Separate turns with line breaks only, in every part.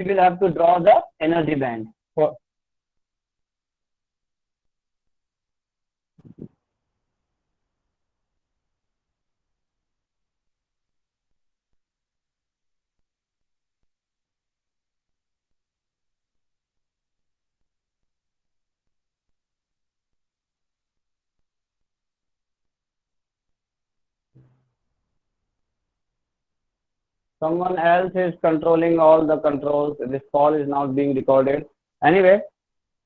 we will have to draw the energy band. Someone else is controlling all the controls. This call is not being recorded. Anyway,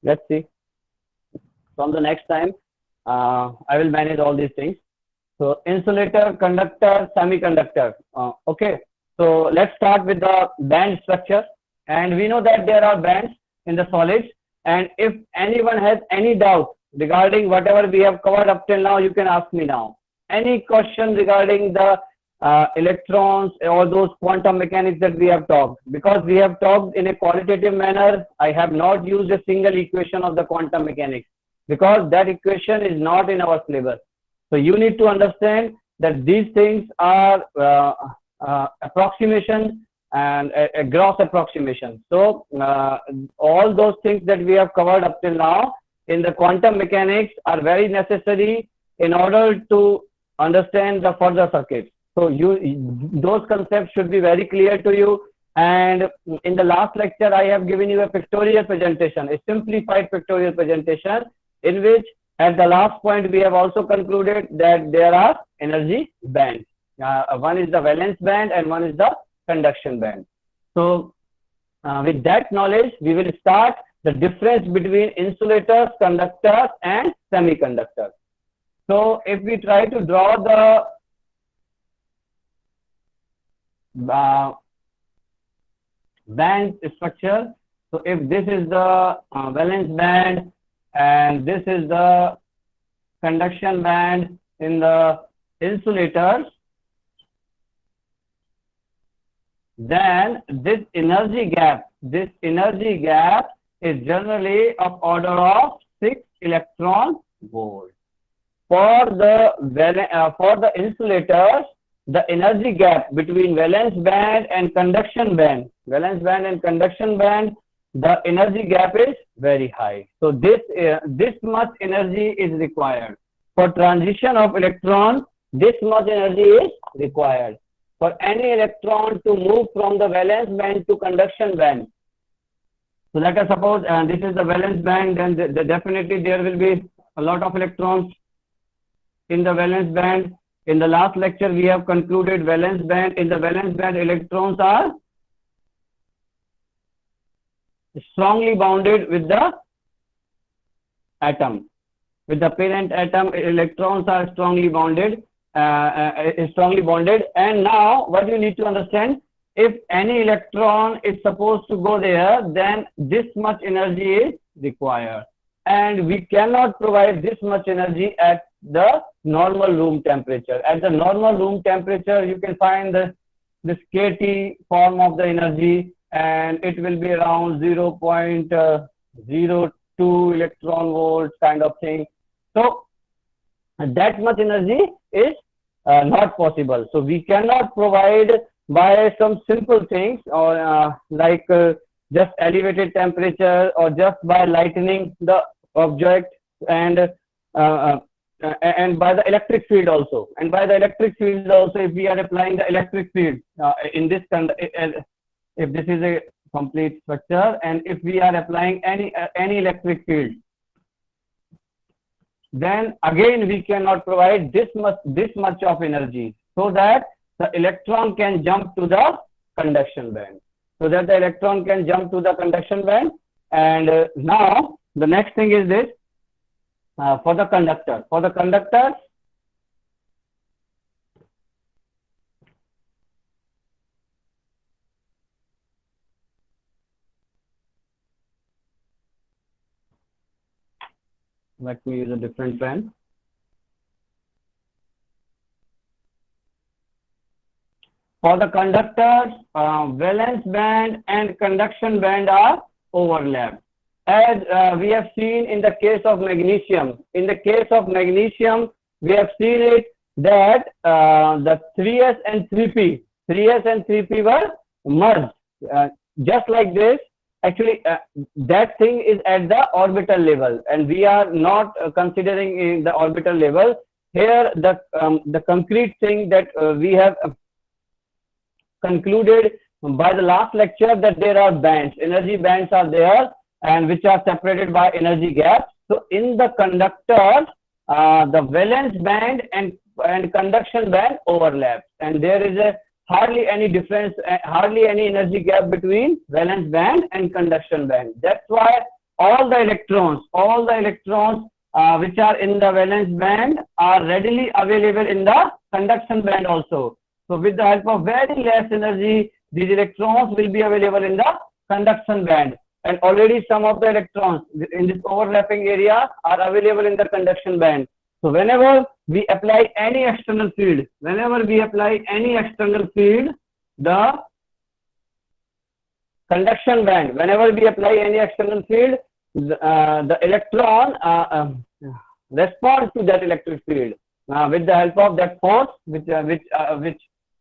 let's see. From the next time, I will manage all these things. So insulator, conductor, semiconductor. Okay. So let's start with the band structure. And we know that there are bands in the solids. And if anyone has any doubt regarding whatever we have covered up till now, you can ask me now. Any question regarding the electrons or those quantum mechanics that we have talked? Because we have talked in a qualitative manner, I have not used a single equation of the quantum mechanics because that equation is not in our syllabus. So you need to understand that these things are approximation and a gross approximation. So all those things that we have covered up till now in the quantum mechanics are very necessary in order to understand the further circuits. So those concepts should be very clear to you. And in the last lecture, I have given you a pictorial presentation, a simplified pictorial presentation, in which at the last point we have also concluded that there are energy bands. One is the valence band and one is the conduction band. So with that knowledge, we will start the difference between insulators, conductors, and semiconductors. So if we try to draw the band structure, so if this is the valence band and this is the conduction band in the insulators, then this energy gap is generally of order of 6 electron volt. For the insulators, the energy gap between valence band and conduction band, the energy gap is very high. So this much energy is required. For transition of electron, this much energy is required. For any electron to move from the valence band to conduction band. So let us suppose this is the valence band, then definitely there will be a lot of electrons in the valence band. In the last lecture, we have concluded valence band. In the valence band, electrons are strongly bounded with the atom. With the parent atom, electrons are strongly bonded. And now, what you need to understand, if any electron is supposed to go there, then this much energy is required. And we cannot provide this much energy at the normal room temperature. At the normal room temperature, you can find this kT form of the energy, and it will be around 0.02 electron volts kind of thing. So that much energy is not possible. So we cannot provide by some simple things or like just elevated temperature or just by lightening the object and by the electric field also. And by the electric field also, if we are applying the electric field in this if this is a complete structure, and if we are applying any electric field, then again we cannot provide this much of energy so that the electron can jump to the conduction band. And now the next thing is this. For the conductor. Let me use a different pen. For the conductors, valence band and conduction band are overlapped. As we have seen in the case of magnesium. In the case of magnesium, we have seen it that the 3s and 3p were merged. just like this. Actually, that thing is at the orbital level, and we are not considering in the orbital level. Here, the concrete thing that we have concluded by the last lecture, that there are bands, energy bands are there, and which are separated by energy gaps. So in the conductor, the valence band and conduction band overlaps, and there is a hardly any difference, hardly any energy gap between valence band and conduction band. That's why all the electrons which are in the valence band are readily available in the conduction band also. So with the help of very less energy, these electrons will be available in the conduction band. And already some of the electrons in this overlapping area are available in the conduction band. So whenever we apply any external field, the conduction band, the electron responds to that electric field with the help of that force which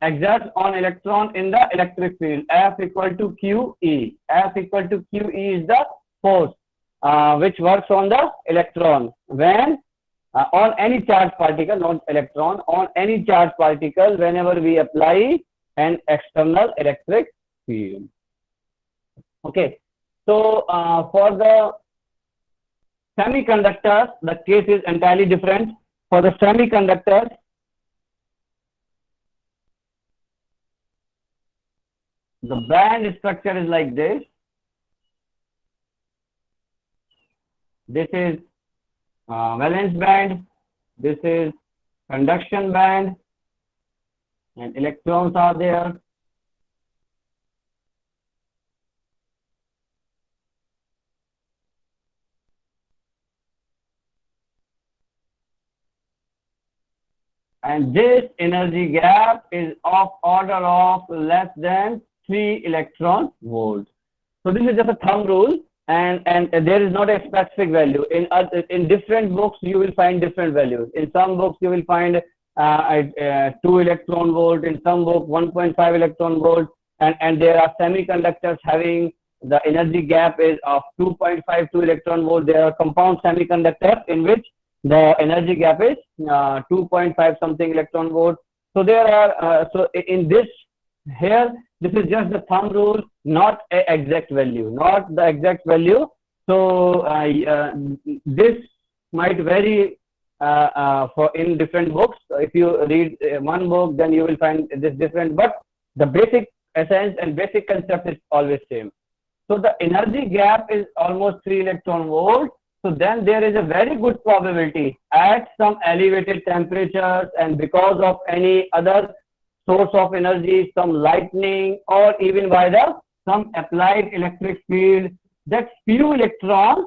exerts on electron in the electric field. F equal to QE. F equal to QE is the force which works on the electron when on any charged particle, not electron, on any charged particle whenever we apply an external electric field. Okay, so for the semiconductors, the case is entirely different. For the semiconductors, the band structure is like this. This is valence band, this is conduction band, and electrons are there. And this energy gap is of order of less than 3 electron volts. So this is just a thumb rule, and there is not a specific value. In different books you will find different values. In some books you will find 2 electron volt, in some book 1.5 electron volt, and there are semiconductors having the energy gap is of 2.52 electron volt. There are compound semiconductors in which the energy gap is 2.5 something electron volt. So there are so in this here, this is just the thumb rule, not an exact value, So this might vary for in different books. So if you read one book, then you will find this different, but the basic essence and basic concept is always same. So the energy gap is almost 3 electron volt. So then there is a very good probability at some elevated temperatures, and because of any other source of energy, some lightning, or even by some applied electric field, that few electrons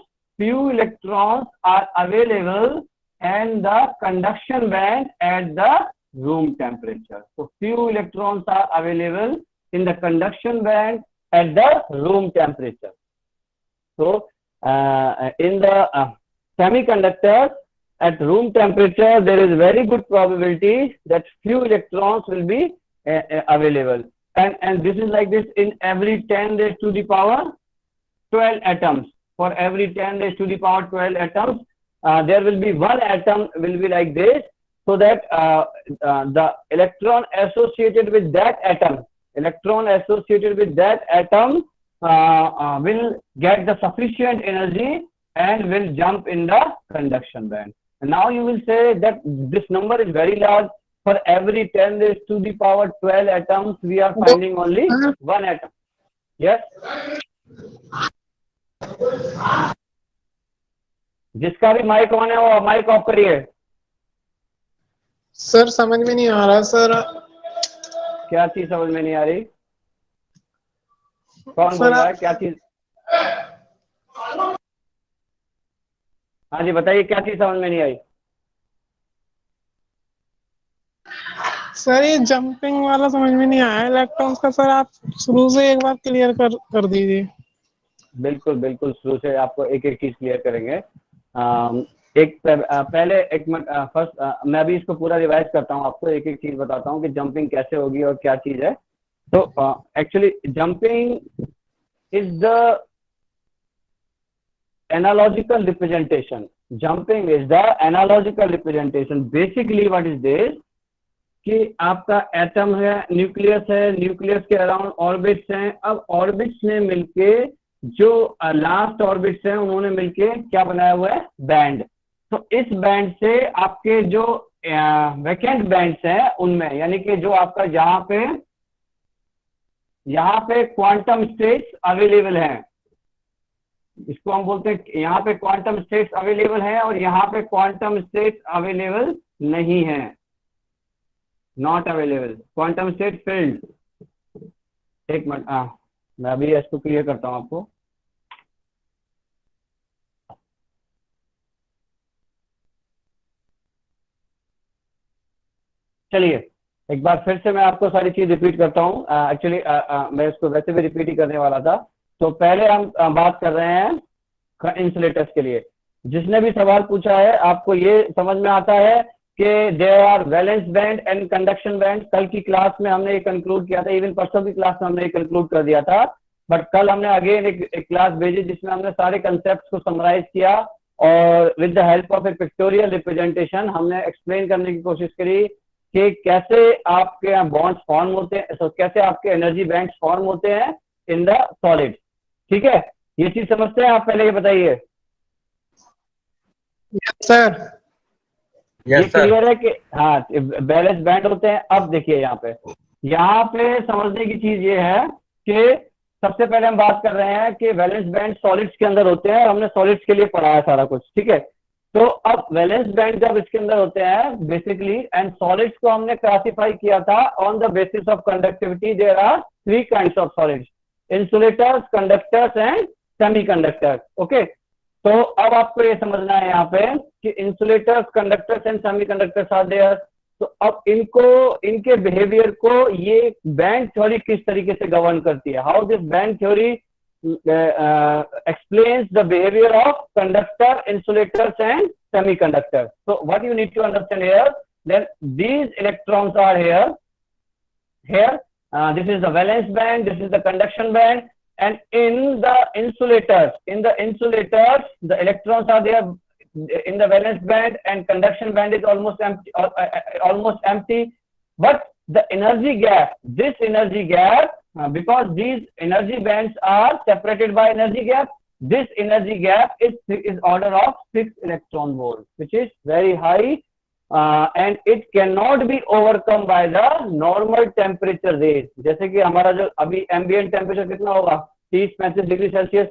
are available in the conduction band at the room temperature. So few electrons are available in the conduction band at the room temperature. So in the semiconductors at room temperature, there is very good probability that few electrons will be available, and this is like this in every 10 raised to the power 12 atoms. For every 10 raised to the power 12 atoms, there will be one atom will be like this, so that the electron associated with that atom will get the sufficient energy and will jump in the conduction band. And now you will say that this number is very large. For every 10 raised to the power 12 atoms, we are finding only one atom. Yes? जिसका भी mic on है वो mic off करिए.
Sir समझ में नहीं आ रहा sir.
क्या चीज समझ में नहीं आ रही? कौन बोल रहा है? क्या चीज? हाँ जी बताइए, क्या चीज समझ में नहीं आई?
सर ये जंपिंग वाला समझ में नहीं आया इलेक्ट्रॉन्स का. सर आप शुरू से एक बार क्लियर कर दीजिए.
बिल्कुल बिल्कुल, शुरू से आपको एक एक चीज क्लियर करेंगे. पहले एक मिनट फर्स्ट मैं अभी इसको पूरा रिवाइज करता हूँ, आपको एक एक चीज बताता हूँ कि जंपिंग कैसे होगी और क्या चीज है. तो actually jumping is the analogical representation. Jumping is the analogical representation. Basically what is this, कि आपका एटम है, न्यूक्लियस है, न्यूक्लियस के अराउंड ऑर्बिट्स हैं. अब ऑर्बिट्स ने मिलके जो लास्ट ऑर्बिट्स हैं उन्होंने मिलके क्या बनाया हुआ है, बैंड. तो इस बैंड से आपके जो वैकेंट बैंड्स हैं उनमें, यानी कि जो आपका यहाँ पे क्वांटम स्टेट्स अवेलेबल हैं, इसको हम बोलते हैं यहाँ पे क्वांटम स्टेट्स अवेलेबल हैं और यहाँ पे क्वांटम स्टेट्स अवेलेबल नहीं है, not available, quantum state field. एक मिनट, मैं अभी इसको क्लियर करता हूं आपको. चलिए एक बार फिर से मैं आपको सारी चीज रिपीट करता हूँ. एक्चुअली मैं इसको वैसे भी रिपीट ही करने वाला था. तो पहले हम बात कर रहे हैं इंसुलेटर्स के लिए. जिसने भी सवाल पूछा है आपको ये समझ में आता है कि there are valence band and conduction band. कल की क्लास में हमने ये कंक्लूड किया था, इवन परसों की क्लास में हमने ये कंक्लूड कर दिया था, बट कल हमने अगेन एक क्लास भेजी जिसमें हमने सारे कंसेप्ट को समराइज किया और with the help of A pictorial representation हमने एक्सप्लेन करने की कोशिश करी कि कैसे आपके बॉन्ड्स फॉर्म होते हैं, so, कैसे आपके एनर्जी बैंड्स फॉर्म होते हैं इन द सॉलिड. ठीक है, ये चीज समझते हैं आप? पहले ये बताइए.
Yes sir.
ये क्लियर है कि हाँ बैलेंस बैंड होते हैं. अब देखिए यहाँ पे समझने की चीज ये है कि सबसे पहले हम बात कर रहे हैं कि वैलेंस बैंड सॉलिड्स के अंदर होते हैं और हमने सॉलिड्स के लिए पढ़ा है सारा कुछ. ठीक है, तो अब वैलेंस बैंड जब इसके अंदर होते हैं बेसिकली, एंड सॉलिड्स को हमने क्लासिफाई किया था on the basis of conductivity. There are 3 kinds of solids, insulators, conductors and semiconductors. Okay, तो अब आपको ये समझना है यहाँ पे कि insulators, conductors and semiconductors are there. तो अब इनके बिहेवियर को ये बैंड थ्योरी किस तरीके से गवर्न करती है, how this band theory explains the behavior of conductor, insulators and semiconductors. So what you need to understand here, then these electrons are here. This is the valence band, this is the conduction band, and in the insulators, the electrons are there in the valence band and conduction band is almost empty, but the energy gap, because these energy bands are separated by energy gap, this energy gap is order of 6 electron volts, which is very high, and it cannot be overcome by the normal temperature range. जैसे कि हमारा जो अभी ambient temperature कितना होगा, 30-35 degree Celsius.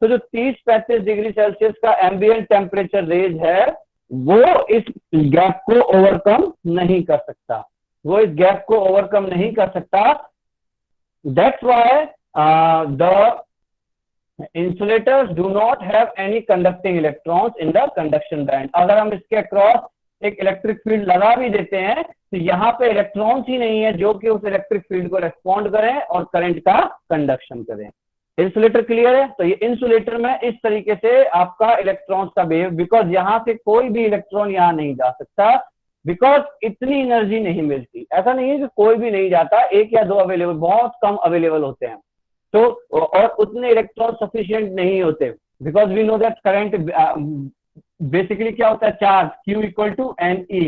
तो जो 30-35 degree Celsius का ambient temperature range है वो इस गैप को ओवरकम नहीं कर सकता, That's why the insulators do not have any conducting electrons in the conduction band. अगर हम इसके अक्रॉस एक इलेक्ट्रिक फील्ड लगा भी देते हैं तो यहाँ पे इलेक्ट्रॉन्स ही नहीं है जो कि उस इलेक्ट्रिक फील्ड को रेस्पॉन्ड करें और करंट का कंडक्शन करें. इंसुलेटर क्लियर है? तो ये इंसुलेटर में इस तरीके से आपका इलेक्ट्रॉन्स का बिहेव, बिकॉज यहाँ से कोई भी इलेक्ट्रॉन यहाँ नहीं जा सकता, बिकॉज इतनी एनर्जी नहीं मिलती. ऐसा नहीं है कि कोई भी नहीं जाता, 1 या 2 अवेलेबल, बहुत कम अवेलेबल होते हैं. तो और उतने इलेक्ट्रॉन सफिशिएंट नहीं होते, because we know that current basically क्या होता है, charge Q equal to NE,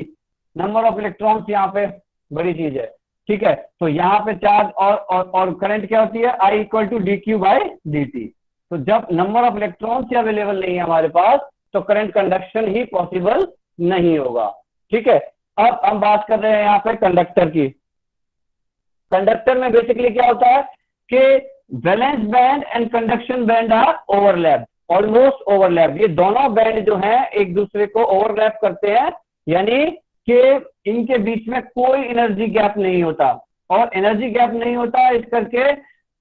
number of electrons यहाँ पे बड़ी चीज है. ठीक है, तो यहाँ पे चार्ज और करंट क्या होती है, I equal to DQ by DT. तो जब नंबर ऑफ इलेक्ट्रॉन्स अवेलेबल नहीं है हमारे पास तो करंट कंडक्शन ही पॉसिबल नहीं होगा. ठीक है, अब हम बात कर रहे हैं यहाँ पे कंडक्टर की. कंडक्टर में बेसिकली क्या होता है कि valence band and conduction band are overlap, almost overlap. ये दोनों बैंड जो हैं एक दूसरे को ओवरलैप करते हैं, यानी कि इनके बीच में कोई एनर्जी गैप नहीं होता. और एनर्जी गैप नहीं होता इस करके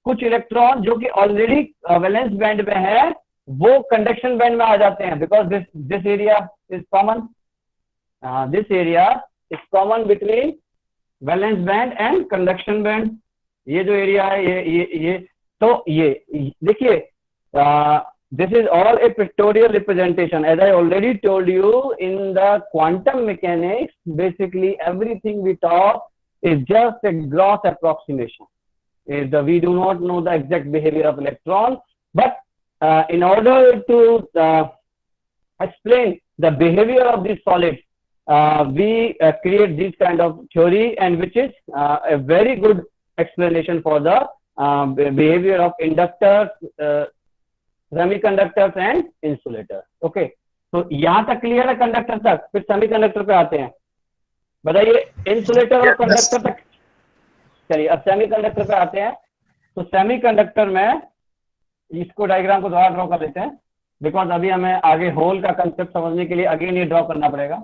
कुछ इलेक्ट्रॉन जो कि ऑलरेडी वैलेंस बैंड में है वो कंडक्शन बैंड में आ जाते हैं, because this area is common. This area is common between valence band and conduction band. ये जो एरिया है ये तो ये देखिए, this is all a pictorial representation. As I already told you, in the quantum mechanics, basically everything we talk is just a gross approximation. We do not know the exact behavior of electron, but in order to explain the behavior of these solids, we create this kind of theory, and which is a very good explanation for the behavior of inductors, semiconductors and insulators. Okay, तो यहाँ तक clear है conductor तक, फिर semiconductor पे आते हैं। बताइए इंसुलेटर और कंडक्टर तक, चलिए अब सेमीकंडक्टर पे आते हैं। तो सेमीकंडक्टर में इसको डायग्राम को दोबारा ड्रॉ कर लेते हैं, बिकॉज अभी हमें आगे होल का कंसेप्ट समझने के लिए अगेन ये ड्रॉ करना पड़ेगा।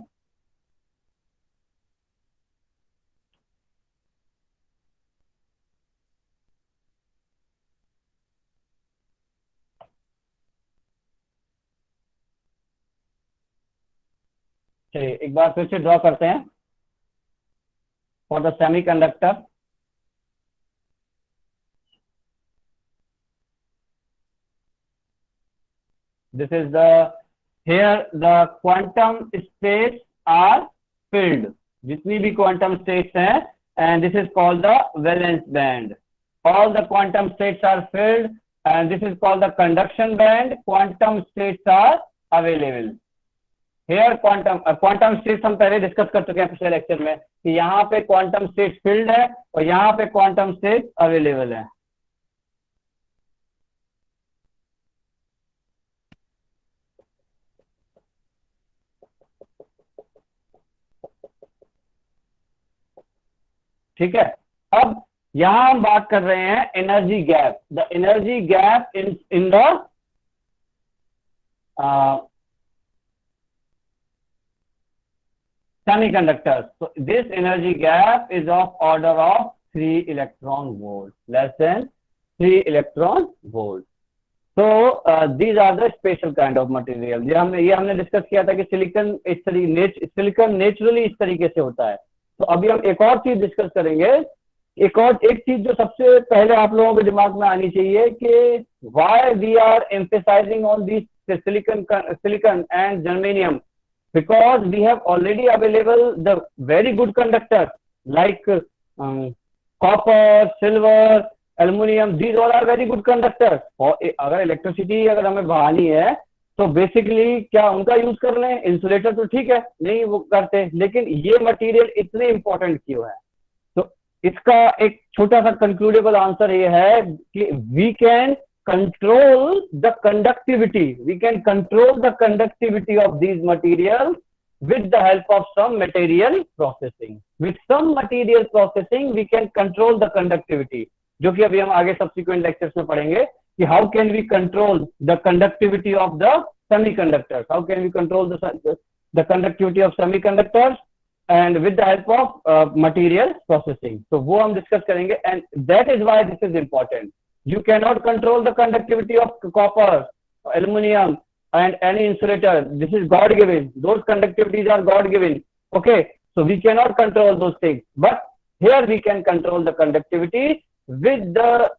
चलिए एक बार फिर से ड्रॉ करते हैं for the semiconductor. This is here the quantum states are filled, जितनी भी quantum states हैं, and this is called the valence band. All the quantum states are filled and this is called the conduction band. Quantum states are available. Here quantum states हम पहले discuss कर चुके हैं पिछले lecture में कि यहाँ पे quantum states filled है और यहाँ पे quantum states available है। ठीक है, अब यहां हम बात कर रहे हैं energy gap, the energy gap in the semiconductors. So this energy gap is of order of 3 electron volt, less than 3 electron volt. So these are the special kind of material। ये हमने डिस्कस किया था कि silicon इस तरीके silicon naturally इस तरीके से होता है। तो अभी हम एक और चीज डिस्कस करेंगे। एक चीज जो सबसे पहले आप लोगों के दिमाग में आनी चाहिए कि why we are emphasizing on these silicon and germanium, because we have already available the very good conductors like copper, silver, aluminum. These all are very good conductors। और अगर इलेक्ट्रिसिटी अगर हमें बहानी है तो बेसिकली क्या उनका यूज कर लें? इंसुलेटर तो ठीक है नहीं वो करते, लेकिन ये मटेरियल इतने इंपॉर्टेंट क्यों है? तो इसका एक छोटा सा कंक्लूडेबल आंसर ये है कि we can control the conductivity, we can control the conductivity of these materials with the help of some material processing. With some material processing we can control the conductivity, जो कि अभी हम आगे subsequent lectures में पढ़ेंगे कि how can we control the conductivity of the semiconductors, how can we control the conductivity of semiconductors and with the help of material processing. तो वो हम discuss करेंगे, and that is why this is important. You cannot control the conductivity of copper, aluminum and any insulator. This is God given. Those conductivities are God given. Okay, so we cannot control those things, but here we can control the conductivity with the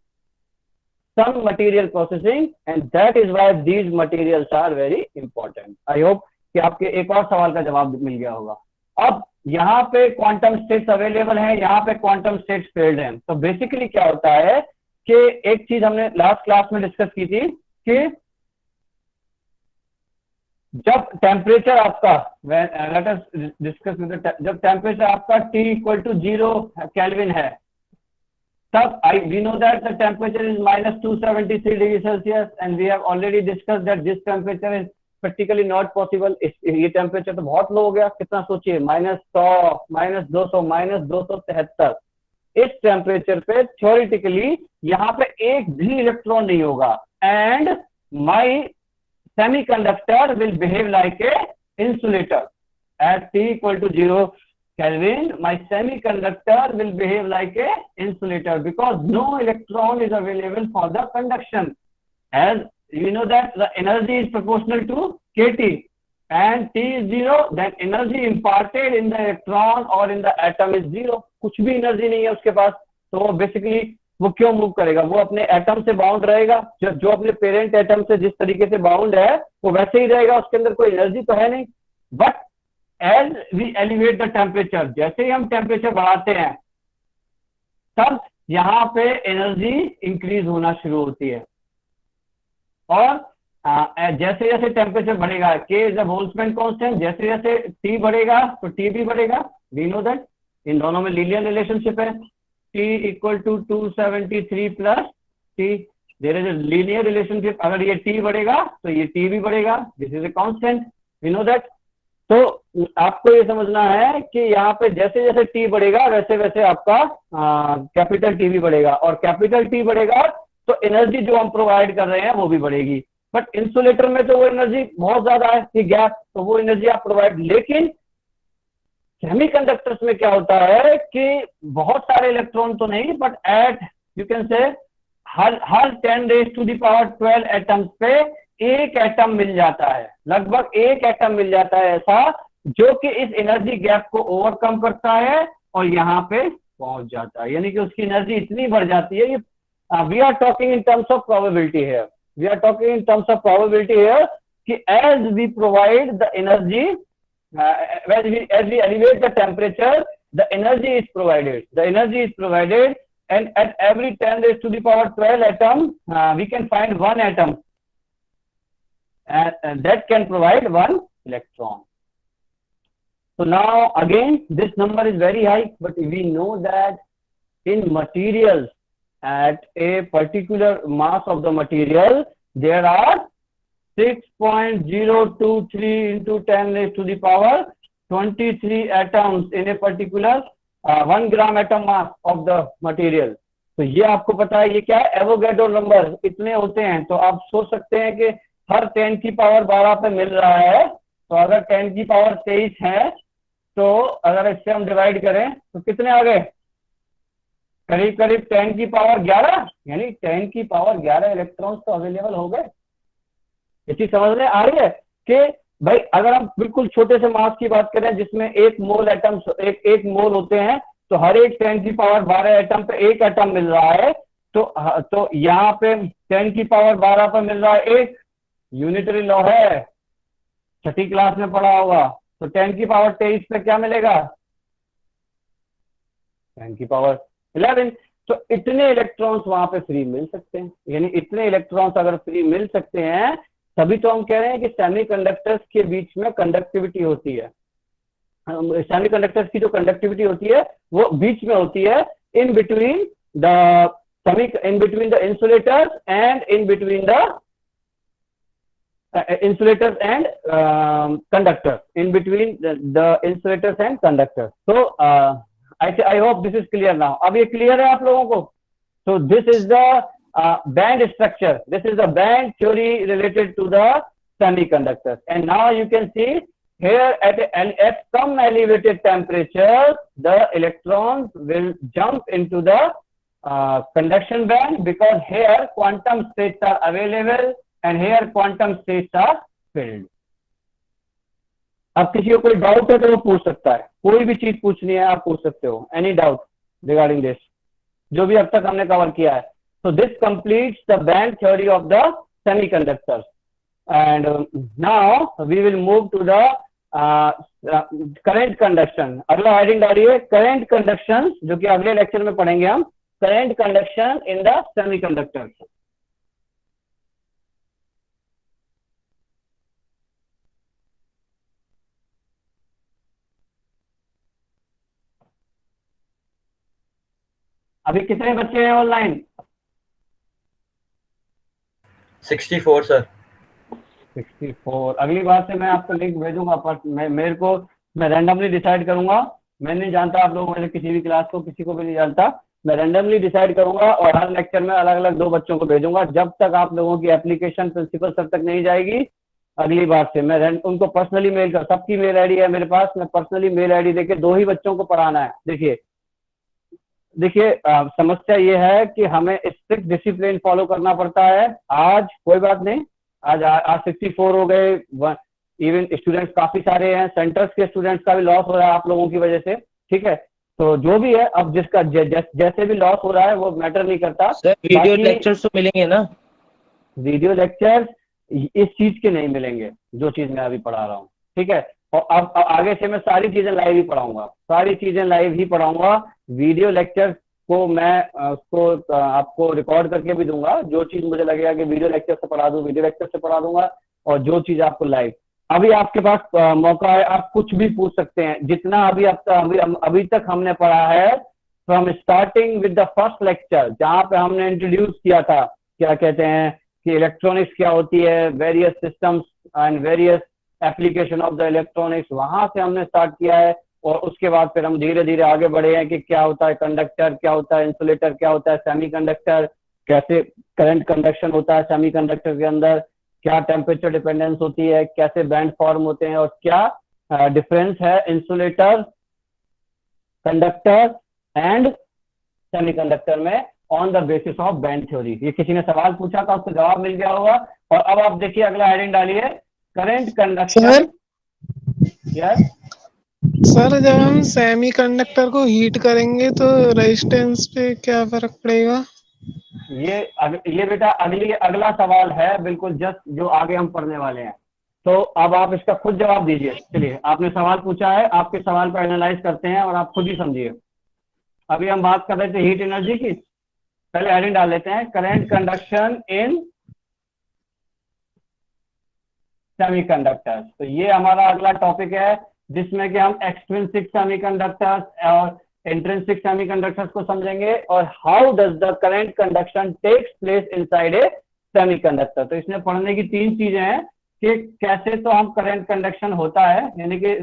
some material processing, and that is why these materials are very important. I hope कि आपके एक और सवाल का जवाब मिल गया होगा। अब यहाँ पे क्वांटम स्टेट्स अवेलेबल हैं, यहाँ पे क्वांटम स्टेट्स फील्ड हैं। तो बेसिकली क्या होता है कि एक चीज हमने लास्ट क्लास में डिस्कस की थी कि जब टेम्परेचर आपका लेट अस डिस्कस, जब टेम्परेचर आपका T इक्वल टू 0 केल्विन है, तब we know that the temperature is -273 degree Celsius, and we have already discussed that this temperature is practically not possible. ये टेम्परेचर तो बहुत लो हो गया, कितना सोचिए, -100, -200, -273। इस टेम्परेचर पे थ्योरेटिकली यहाँ पे एक भी इलेक्ट्रॉन नहीं होगा, and my semiconductor will behave like a insulator at T equal to 0 Kelvin. My semiconductor will behave like a insulator because no electron is available for the conduction. As you know that the energy is proportional to kT, and T is 0, then energy imparted in the electron or in the atom is 0. कुछ भी energy नहीं है उसके पास, तो basically वो क्यों move करेगा? वो अपने एटम से बाउंड रहेगा, जो अपने पेरेंट एटम से जिस तरीके से बाउंड है वो वैसे ही रहेगा, उसके अंदर कोई एनर्जी तो है नहीं। But as we elevate the temperature, जैसे ही हम टेम्परेचर बढ़ाते हैं तब यहाँ पे एनर्जी इंक्रीज होना शुरू होती है। और जैसे जैसे टेम्परेचर बढ़ेगा, के इज द बोल्ट्जमैन कांस्टेंट, जैसे जैसे टी बढ़ेगा तो टी भी बढ़ेगा। वी नो दैट इन दोनों में लीनियर रिलेशनशिप है, T equal to 273 plus T, there is a linear relationship. अगर ये टी बढ़ेगा तो ये टी भी बढ़ेगा, this is a constant, we know that. तो आपको ये समझना है कि यहाँ पे जैसे जैसे टी बढ़ेगा वैसे वैसे आपका कैपिटल टी भी बढ़ेगा, और कैपिटल टी बढ़ेगा तो एनर्जी जो हम प्रोवाइड कर रहे हैं वो भी बढ़ेगी। बट इंसुलेटर में तो वो एनर्जी बहुत ज्यादा है कि गैस, तो वो एनर्जी आप प्रोवाइड, लेकिन सेमीकंडक्टर्स में क्या होता है कि बहुत सारे इलेक्ट्रॉन तो नहीं, but at you can say her 10⁻12 atoms पे एक एटम मिल जाता है, लगभग एक एटम मिल जाता है ऐसा जो कि इस एनर्जी गैप को ओवरकम करता है और यहाँ पे पहुंच जाता है, यानी कि उसकी एनर्जी इतनी बढ़ जाती है। We are talking in terms of probability here, we are talking in terms of probability here कि as we provide the energy, as we elevate the temperature, the energy is provided. The energy is provided, and at every 10⁻12 atom, we can find one atom and that can provide one electron. So now again, this number is very high, but we know that in materials, at a particular mass of the material, there are 6.023 into 10⁻23 atoms in a particular 1 gram atom mass of the material. तो ये आपको पता है ये क्या है, Avogadro number इतने होते हैं। तो आप सोच सकते हैं कि हर 10⁻12 पे मिल रहा है, तो अगर 10⁻23 है तो अगर इससे हम डिवाइड करें तो कितने आ गए, करीब करीब 10⁻11, यानी 10⁻11 इलेक्ट्रॉन्स तो अवेलेबल हो गए। ये चीज समझ में आ रही है कि भाई अगर हम बिल्कुल छोटे से मास की बात करें जिसमें एक मोल एटम्स एक मोल होते हैं, तो हर एक 10⁻12 एटम पे एक एटम मिल रहा है। तो यहाँ पे 10⁻12 पे मिल रहा है एक, यूनिटरी लॉ है, छठी क्लास में पढ़ा होगा। तो 10⁻23 पे क्या मिलेगा, 10⁻11। तो इतने इलेक्ट्रॉन्स वहां पे फ्री मिल सकते हैं, यानी इतने इलेक्ट्रॉन्स अगर फ्री मिल सकते हैं, तभी तो हम कह रहे हैं कि सेमीकंडक्टर्स के बीच में कंडक्टिविटी होती है। सेमीकंडक्टर्स की जो कंडक्टिविटी होती है वो बीच में होती है, in between the insulators and in between the insulators and conductors, in between the insulators and conductors. So I hope this is clear now. अब ये clear है आप लोगों को? So this is the band structure. This is the band theory related to the semiconductors. And now you can see here at some elevated temperature, the electrons will jump into the conduction band, because here quantum states are available and here quantum states are filled. अब किसी को कोई doubt है तो वो पूछ सकता है, कोई भी चीज पूछनी है आप पूछ सकते हो, एनी डाउट रिगार्डिंग दिस, जो भी अब तक हमने कवर किया है। So this completes the band theory of the semiconductors, and now we will move to the current conduction. अगला हेडिंग डालिए current conduction, जो कि अगले लेक्चर में पढ़ेंगे हम, current conduction in the semiconductors. अभी कितने बच्चे हैं ऑनलाइन?
64 सर।
64। अगली बार से मैं आपको लिंक भेजूंगा, पर मैं रैंडमली डिसाइड करूंगा। मैं नहीं जानता आप लोगों में से किसी भी क्लास को, किसी को भी नहीं जानता। मैं रैंडमली डिसाइड करूंगा और हर लेक्चर में अलग अलग 2 बच्चों को भेजूंगा। जब तक आप लोगों की एप्लीकेशन प्रिंसिपल सर तक नहीं जाएगी, अगली बार से मैं उनको पर्सनली मेल कर, सबकी मेल आईडी है मेरे पास, मैं पर्सनली मेल आईडी देके 2 ही बच्चों को पढ़ाना है। देखिए समस्या ये है कि हमें स्ट्रिक्ट डिसिप्लिन फॉलो करना पड़ता है। आज कोई बात नहीं, आज 64 हो गए, इवन स्टूडेंट्स काफी सारे हैं, सेंटर्स के स्टूडेंट्स का भी लॉस हो रहा है आप लोगों की वजह से, ठीक है। तो जो भी है, अब जिसका जैसे भी लॉस हो रहा है वो मैटर नहीं करता।
सर वीडियो लेक्चर्स तो मिलेंगे ना?
वीडियो लेक्चर्स इस चीज के नहीं मिलेंगे जो चीज मैं अभी पढ़ा रहा हूँ, ठीक है। और अब आगे से मैं सारी चीजें लाइव ही पढ़ाऊंगा, सारी चीजें लाइव ही पढ़ाऊंगा। वीडियो लेक्चर उसको मैं उसको आपको रिकॉर्ड करके भी दूंगा। जो चीज मुझे लगेगा कि वीडियो लेक्चर से पढ़ा दूं, वीडियो लेक्चर से पढ़ा दूंगा, और जो चीज आपको लाइव। अभी आपके पास मौका है, आप कुछ भी पूछ सकते हैं। जितना अभी तक हमने पढ़ा है, from starting with the first lecture, जहां पे हमने इंट्रोड्यूस किया था क्या कहते हैं कि इलेक्ट्रॉनिक्स क्या होती है, various systems and various application of the electronics, वहां से हमने स्टार्ट किया है। और उसके बाद फिर हम धीरे धीरे आगे बढ़े हैं कि क्या होता है कंडक्टर, क्या होता है इंसुलेटर, क्या होता है सेमीकंडक्टर, कैसे करंट कंडक्शन होता है सेमीकंडक्टर के अंदर, क्या टेम्परेचर डिपेंडेंस होती है, कैसे बैंड फॉर्म होते हैं, और क्या डिफरेंस है इंसुलेटर, कंडक्टर एंड सेमीकंडक्टर में on the basis of band theory. ये किसी ने सवाल पूछा था, उसको जवाब मिल गया होगा। और अब आप देखिए अगला हेडिंग डालिए, करंट कंडक्शन। यस
सर, जब हम सेमीकंडक्टर को हीट करेंगे तो रेजिस्टेंस पे क्या फर्क पड़ेगा?
ये बेटा अगला सवाल है, बिल्कुल जस्ट जो आगे हम पढ़ने वाले हैं। तो अब आप इसका खुद जवाब दीजिए। चलिए, आपने सवाल पूछा है, आपके सवाल पर एनालाइज करते हैं और आप खुद ही समझिए। अभी हम बात कर रहे थे हीट एनर्जी की। पहले हेडिंग डाल लेते हैं, करंट कंडक्शन इन सेमीकंडक्टर्स। तो ये हमारा अगला टॉपिक है, जिसमें कि हम एक्सट्रिंसिक सेमीकंडक्टर्स और इंट्रिंसिक सेमीकंडक्टर्स को समझेंगे, और how does the current conduction takes place inside a semiconductor. तो इसमें पढ़ने की 3 चीजें हैं कि कैसे तो हम करंट कंडक्शन होता है, यानी कि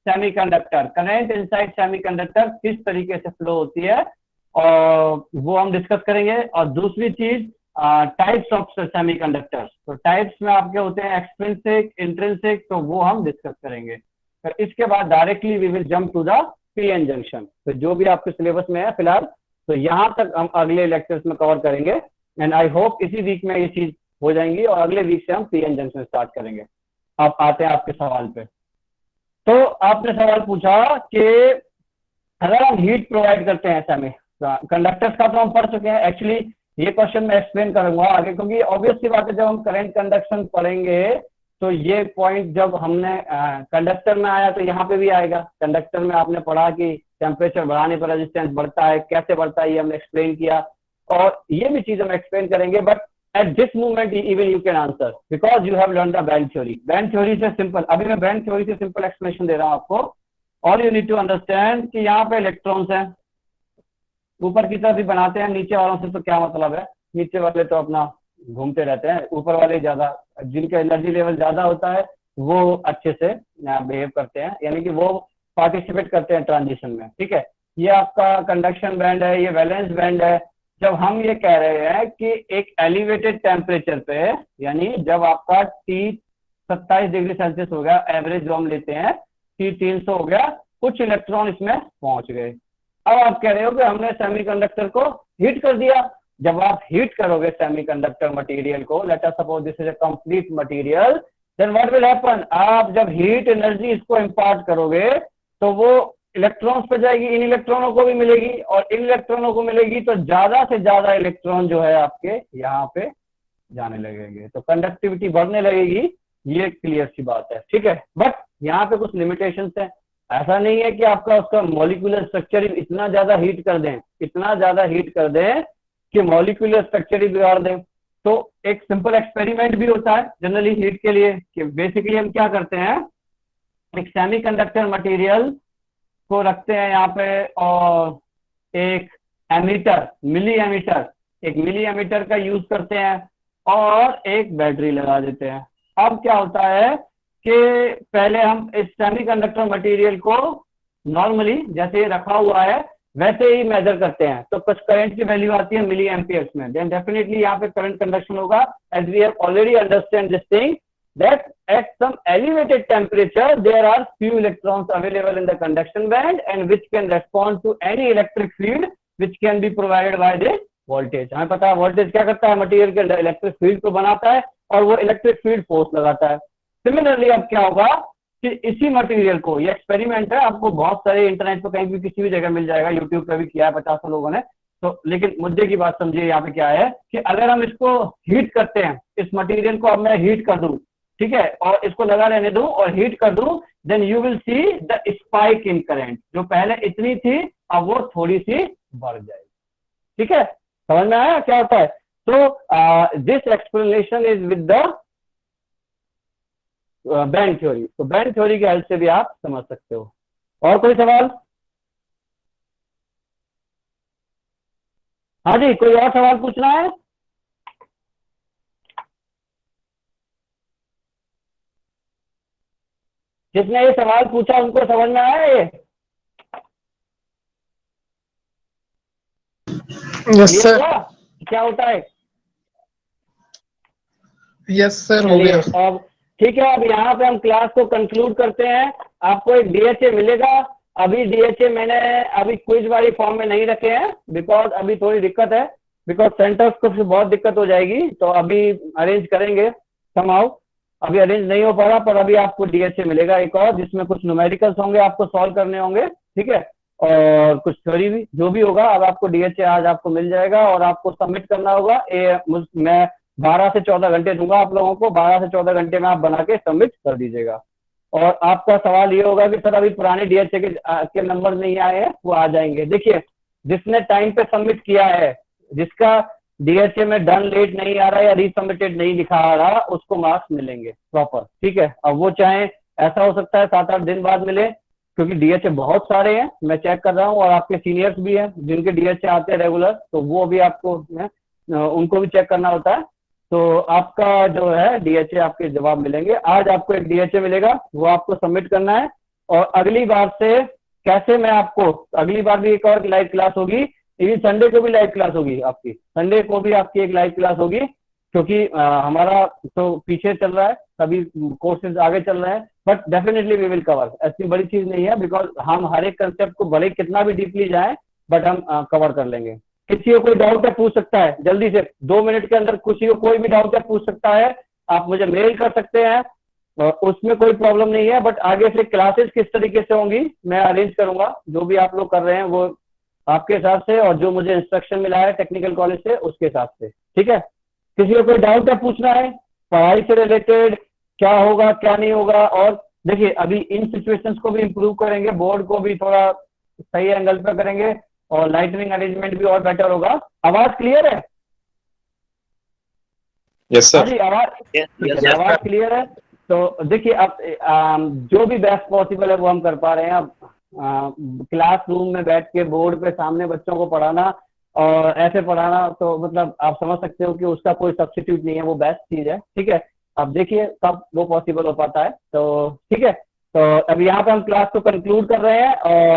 सेमीकंडक्टर करंट इनसाइड सेमीकंडक्टर किस तरीके से फ्लो होती है, और वो हम डिस्कस करेंगे। और दूसरी चीज टाइप्स ऑफ सेमीकंडक्टर्स। तो टाइप्स में आपके होते हैं एक्सट्रिंसिक, इंट्रिंसिक, तो वो हम डिस्कस करेंगे। फिर इसके बाद directly we will jump to the PN junction. तो जो भी आपके सिलेबस में है फिलहाल, तो यहाँ तक हम अगले लेक्चर्स में कवर करेंगे। एंड आई होप इसी वीक में ये चीज हो जाएंगी, और अगले वीक से हम पीएन जंक्शन स्टार्ट करेंगे। आप आते हैं आपके सवाल पे। तो आपने सवाल पूछा कि अगर हम हीट प्रोवाइड करते हैं सेमी कंडक्टर्स का, तो हम पढ़ चुके हैं। एक्चुअली ये क्वेश्चन मैं एक्सप्लेन करूंगा आगे, क्योंकि ऑब्वियस सी बात है, जब हम करंट कंडक्शन पढ़ेंगे तो ये पॉइंट जब हमने कंडक्टर में आया तो यहाँ पे भी आएगा। कंडक्टर में आपने पढ़ा कि टेम्परेचर बढ़ाने पर रेजिस्टेंस बढ़ता है, कैसे बढ़ता है ये हमने एक्सप्लेन किया, और ये भी चीज हम एक्सप्लेन करेंगे। But at this moment even you can answer because you have learn the band theory. Band theory से सिंपल, अभी मैं बैंड थ्योरी से सिंपल एक्सप्लेनेशन दे रहा हूँ आपको। All you need to understand कि यहाँ पे इलेक्ट्रॉन्स हैं, ऊपर की तरफ भी बनाते हैं, नीचे वालों से तो क्या मतलब है, नीचे वाले तो अपना घूमते रहते हैं, ऊपर वाले ज्यादा, जिनका एनर्जी लेवल ज्यादा होता है वो अच्छे से बिहेव करते हैं, यानी कि वो पार्टिसिपेट करते हैं ट्रांजिशन में। ठीक है, ये आपका कंडक्शन बैंड है, ये वैलेंस बैंड है। जब हम ये कह रहे हैं कि एक एलिवेटेड टेम्परेचर पे, यानी जब आपका T 27 डिग्री सेल्सियस हो गया, एवरेज जो हम लेते हैं T 300 हो गया, कुछ इलेक्ट्रॉन इसमें पहुंच गए। अब आप कह रहे हो कि हमने सेमीकंडक्टर को हीट कर दिया। जब आप हीट करोगे सेमीकंडक्टर मटेरियल को, let us suppose this is a complete material, then what will happen, आप जब हीट एनर्जी इसको इम्पार्ट करोगे तो वो इलेक्ट्रॉन्स पे जाएगी, इन इलेक्ट्रॉनों को भी मिलेगी, और इन इलेक्ट्रॉनों को मिलेगी तो ज्यादा से ज्यादा इलेक्ट्रॉन जो है आपके यहाँ पे जाने लगेंगे, तो कंडक्टिविटी बढ़ने लगेगी। ये क्लियर सी बात है। ठीक है, बट यहाँ पे कुछ लिमिटेशंस है। ऐसा नहीं है कि आपका उसका मॉलिक्यूलर स्ट्रक्चर इतना ज्यादा हीट कर दें, इतना ज्यादा हीट कर दें कि मॉलिक्यूलर स्ट्रक्चर ही बिगाड़ दें। तो एक सिंपल एक्सपेरिमेंट भी होता है जनरली हीट के लिए, कि बेसिकली हम क्या करते हैं, एक सेमीकंडक्टर मटेरियल को रखते हैं यहाँ पे, और एक एमीटर, मिली एमीटर, एक मिली एमीटर का यूज करते हैं, और एक बैटरी लगा देते हैं। अब क्या होता है कि पहले हम इस सेमीकंडक्टर मटेरियल को नॉर्मली जैसे रखा हुआ है वैसे ही मेजर करते हैं, तो कुछ करंट की वैल्यू आती है मिली एम्पियर्स में, देन डेफिनेटली यहाँ पे करंट कंडक्शन होगा। As we have already understand this thing that at some elevated temperature there are few electrons available in the conduction band and which can respond to any electric field which can be provided by the voltage। हमें पता है voltage क्या करता है, material के electric field को बनाता है और वो इलेक्ट्रिक फील्ड फोर्स लगाता है। सिमिलरली अब क्या होगा कि इसी मटेरियल को, ये एक्सपेरिमेंट है, आपको बहुत सारे इंटरनेट पर कहीं भी किसी भी जगह मिल जाएगा, यूट्यूब पे भी किया है 50 लोगों ने। तो लेकिन मुद्दे की बात समझिए, यहाँ पे क्या है कि अगर हम इसको हीट करते हैं, इस मटेरियल को अब मैं हीट कर दूं, ठीक है, और इसको लगा रहने दूं और हीट कर दूं, then you will see the spike in current. जो पहले इतनी थी अब वो थोड़ी सी बढ़ जाएगी. ठीक है, समझ में आया क्या होता है? तो this explanation is with the band theory. तो बैंड थ्योरी के हेल्प से भी आप समझ सकते हो. और कोई सवाल? हाँ जी, कोई और सवाल पूछना है? जिसने ये सवाल पूछा उनको समझ में आया ये?
यस
ये
सर.
हुआ? क्या होता है?
यस सर, हो
चलिए
गया.
अब ठीक है, अब यहाँ पे हम क्लास को कंक्लूड करते हैं. आपको एक डीएचए मिलेगा. अभी डीएचए मैंने अभी क्विज वाली फॉर्म में नहीं रखे हैं बिकॉज अभी थोड़ी दिक्कत है, बिकॉज सेंटर्स को फिर बहुत दिक्कत हो जाएगी. तो अभी अरेंज करेंगे समहाउ. अभी अरेंज नहीं हो पा रहा, पर अभी आपको डीएचए मिलेगा एक और, जिसमें कुछ न्यूमेरिकल्स होंगे आपको सॉल्व करने होंगे. ठीक है, और कुछ थ्योरी भी, जो भी होगा. अब आपको डीएचए आज आपको मिल जाएगा और आपको सबमिट करना होगा. मैं 12 से 14 घंटे दूंगा आप लोगों को. 12 से 14 घंटे में आप बना के सबमिट कर दीजिएगा. और आपका सवाल ये होगा कि सर अभी पुराने डीएचए के नंबर नहीं आए हैं, वो आ जाएंगे. देखिए, जिसने टाइम पे सबमिट किया है, जिसका डीएचए में डन लेट नहीं आ रहा है या रीसबमिटेड नहीं दिखा आ रहा, उसको मार्क्स मिलेंगे प्रॉपर. ठीक है, अब वो चाहे ऐसा हो सकता है 7-8 दिन बाद मिले, क्योंकि डीएचए बहुत सारे हैं, मैं चेक कर रहा हूँ. और आपके सीनियर्स भी हैं जिनके डीएचए आते हैं रेगुलर, तो वो भी आपको उनको भी चेक करना होता है. तो आपका जो है डीएचए आपके जवाब मिलेंगे. आज आपको एक डीएचए मिलेगा, वो आपको सबमिट करना है. और अगली बार से कैसे मैं आपको, अगली बार भी एक और लाइव क्लास होगी. इवन संडे को भी लाइव क्लास होगी आपकी. संडे को भी आपकी एक लाइव क्लास होगी, क्योंकि हमारा तो पीछे चल रहा है, सभी कोर्सेज आगे चल रहे हैं. But definitely we will cover. ऐसी बड़ी चीज नहीं है, बिकॉज हम हर एक कंसेप्ट को भले कितना भी डीपली जाए, बट हम कवर कर लेंगे. किसी को कोई डाउट है पूछ सकता है जल्दी से, 2 मिनट के अंदर किसी को कोई भी डाउट है पूछ सकता है. आप मुझे मेल कर सकते हैं, उसमें कोई प्रॉब्लम नहीं है. बट आगे से क्लासेस किस तरीके से होंगी मैं अरेंज करूंगा. जो भी आप लोग कर रहे हैं वो आपके हिसाब से, और जो मुझे इंस्ट्रक्शन मिला है टेक्निकल कॉलेज से उसके हिसाब से. ठीक है, किसी को कोई डाउट है पूछना है पढ़ाई से रिलेटेड, क्या होगा क्या नहीं होगा. और देखिए, अभी इन सिचुएशंस को भी इम्प्रूव करेंगे, बोर्ड को भी थोड़ा सही एंगल पे करेंगे, और लाइटनिंग अरेंजमेंट भी और बेटर होगा. आवाज क्लियर है?
यस
हाँ
सर.
जी, आवाज क्लियर है. तो देखिए, अब जो भी बेस्ट पॉसिबल है वो हम कर पा रहे हैं. अब क्लासरूम में बैठ के बोर्ड पे सामने बच्चों को पढ़ाना और ऐसे पढ़ाना, तो मतलब आप समझ सकते हो कि उसका कोई सब्स्टिट्यूट नहीं है, वो बेस्ट चीज है. ठीक है, अब देखिए कब वो पॉसिबल हो पाता है. तो ठीक है, तो अब यहाँ पे हम क्लास को कंक्लूड कर रहे हैं. और